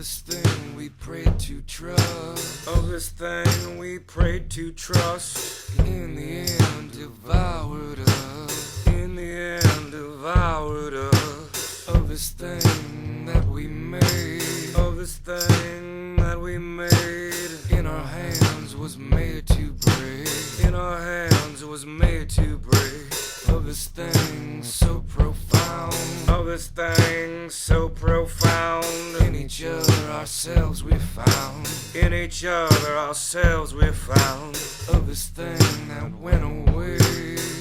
this thing we prayed to trust. Of this thing we prayed to trust. In the end devoured us. In the end devoured us. Of this thing that we made. Of this thing that we made. In our hands was made to break. In our hands was made to break. Of this thing so profound. Of this thing so profound. In each other ourselves we found. In each other ourselves we found. Of this thing that went away.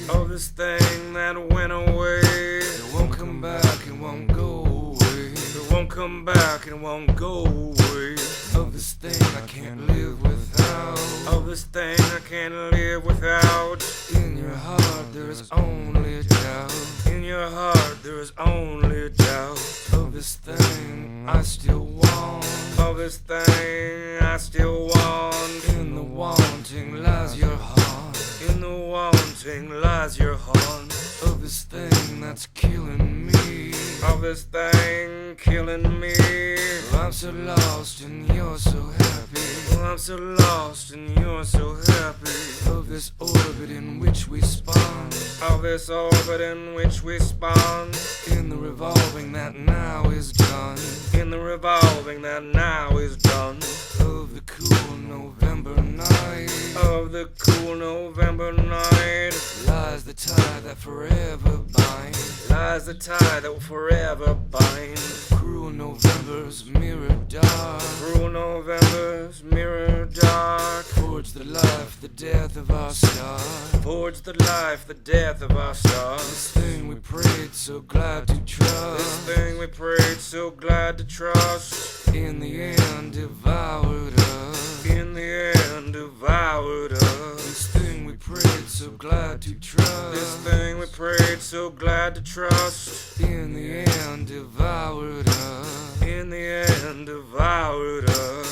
Of this thing that went away. It won't come back, it won't go away. It won't come back, it won't go away. Of this thing I can't live without. Of this thing I can't live without. In your heart there is only doubt. In your heart there is only doubt. Of this thing I still want. Of this thing I still want. In the wanting lies your heart. In the wanting lies your heart. Of this thing that's killing me. Of this thing killing me. I'm so lost and you're so happy. I'm so lost and you're so happy. Of this orbit in which we spun. Of this orbit in which we spun. In the revolving that now is done. In the revolving that now is done. Of the cool November night. Of the cool November night. Lies the tie that forever binds. Lies the tie that will forever bind. Cruel November's mirror dark. Cruel November's mirror dark. Forge the life, the death of our star. Forge the life, the death of our star. This thing we prayed, so glad to trust. This thing we prayed, so glad to trust. In the end devoured us. In the end devoured us. This thing we prayed, so glad to trust. This thing we prayed, so glad to trust. In the end devoured us. In the end devoured us.